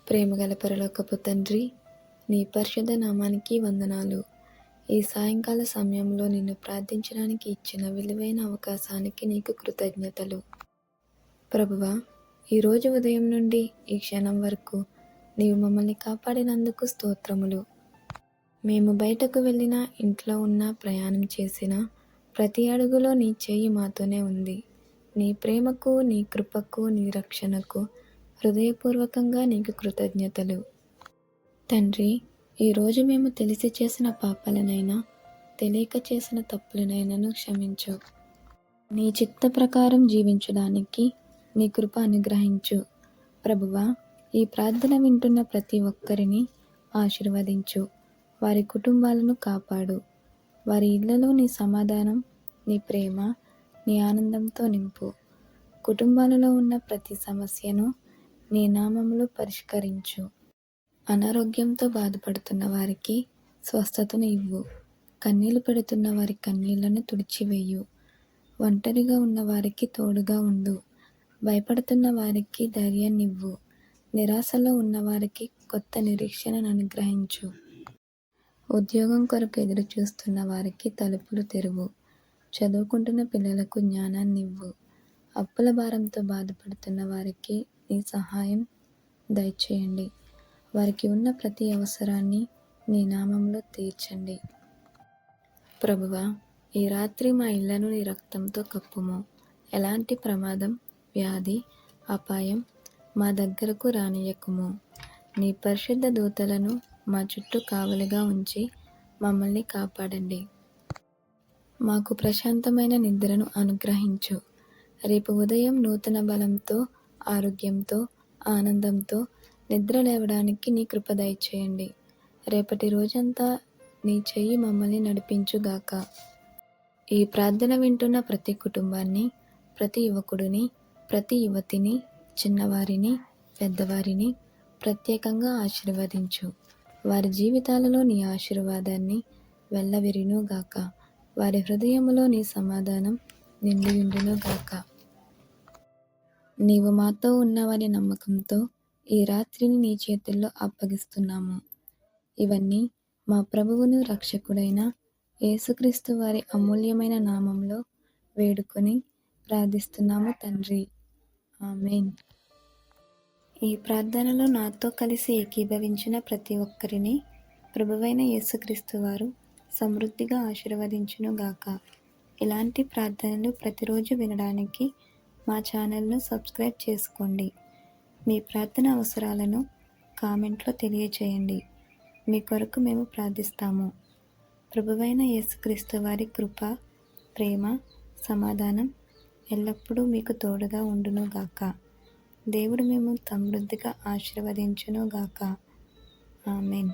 ప్రేమగల పరలోకపు తండ్రి, నీ పరిశుద్ధ నామానికి వందనాలు. ఈ సాయంకాల సమయంలో నిన్ను ప్రార్థించడానికి ఇచ్చిన విలువైన అవకాశానికి నీకు కృతజ్ఞతలు. ప్రభువా, ఈరోజు ఉదయం నుండి ఈ క్షణం వరకు నీవు మమ్మల్ని కాపాడినందుకు స్తోత్రములు. మేము బయటకు వెళ్ళినా, ఇంట్లో ఉన్నా, ప్రయాణం చేసినా ప్రతి అడుగులో నీ చేయి మాతోనే ఉంది. నీ ప్రేమకు, నీ కృపకు, నీ రక్షణకు హృదయపూర్వకంగా నీకు కృతజ్ఞతలు. తండ్రి, ఈరోజు మేము తెలిసి చేసిన పాపాలనైనా, తెలియక చేసిన తప్పులనైనాను క్షమించు. నీ చిత్త ప్రకారం జీవించడానికి నీ కృప అనుగ్రహించు. ప్రభువా, ఈ ప్రార్థన వింటున్న ప్రతి ఒక్కరిని ఆశీర్వదించు. వారి కుటుంబాలను కాపాడు. వారి ఇళ్లలో నీ సమాధానం, నీ ప్రేమ, నీ ఆనందంతో నింపు. కుటుంబాలలో ఉన్న ప్రతి సమస్యను నీ నామములో పరిష్కరించు. అనారోగ్యంతో బాధపడుతున్న వారికి స్వస్థతను ఇవ్వు. కన్నీళ్లు పెడుతున్న వారి కన్నీళ్లను తుడిచివేయు. ఒంటరిగా ఉన్న వారికి తోడుగా ఉండు. భయపడుతున్న వారికి ధైర్యాన్నివ్వు. నిరాశలో ఉన్న వారికి కొత్త నిరీక్షణను అనుగ్రహించు. ఉద్యోగం కొరకు ఎదురు చూస్తున్న వారికి తలుపులు తెరువు. చదువుకుంటున్న పిల్లలకు జ్ఞానాన్నివ్వు. అప్పుల భారంతో బాధపడుతున్న వారికి నీ సహాయం దయచేయండి. వారికి ఉన్న ప్రతి అవసరాన్ని నీ నామంలో తీర్చండి. ప్రభువా, ఈ రాత్రి మా ఇళ్లను నీ రక్తంతో కప్పుము. ఎలాంటి ప్రమాదం, వ్యాధి, అపాయం మా దగ్గరకు రానియకుము. నీ పరిశుద్ధ దూతలను మా చుట్టూ కావలిగా ఉంచి మమ్మల్ని కాపాడండి. మాకు ప్రశాంతమైన నిద్రను అనుగ్రహించు. రేపు ఉదయం నూతన బలంతో, ఆరోగ్యంతో, ఆనందంతో నిద్ర లేవడానికి నీ కృప దయచేయండి. రేపటి రోజంతా నీ చెయ్యి మమ్మల్ని నడిపించుగాక. ఈ ప్రార్థన వింటున్న ప్రతి కుటుంబాన్ని, ప్రతి యువకుడిని, ప్రతి యువతిని, చిన్నవారిని, పెద్దవారిని ప్రత్యేకంగా ఆశీర్వదించు. వారి జీవితాలలో నీ ఆశీర్వాదాన్ని వెళ్ళవిరినుగాక. వారి హృదయములో నీ సమాధానం నిండియుండునుగాక. నీవు మాతో ఉన్నవని నమ్మకంతో ఈ రాత్రిని నీ చేతుల్లో అప్పగిస్తున్నాము. ఇవన్నీ మా ప్రభువును రక్షకుడైన యేసుక్రీస్తు వారి అమూల్యమైన నామంలో వేడుకొని ప్రార్థిస్తున్నాము తండ్రి. ఆమేన్. ఈ ప్రార్థనలో నాతో కలిసి ఏకీభవించిన ప్రతి ఒక్కరిని ప్రభువైన యేసుక్రీస్తు వారు సమృద్ధిగా ఆశీర్వదించునుగాక. ఇలాంటి ప్రార్థనలు ప్రతిరోజు వినడానికి మా ఛానల్ను సబ్స్క్రైబ్ చేసుకోండి. మీ ప్రార్థన అవసరాలను కామెంట్లో తెలియచేయండి. మీ కొరకు మేము ప్రార్థిస్తాము. ప్రభువైన యేసుక్రీస్తు వారి కృప, ప్రేమ, సమాధానం ఎల్లప్పుడూ మీకు తోడుగా ఉండునుగాక. దేవుడు మేము సమృద్ధిగా ఆశీర్వదించునుగాక. ఆమేన్.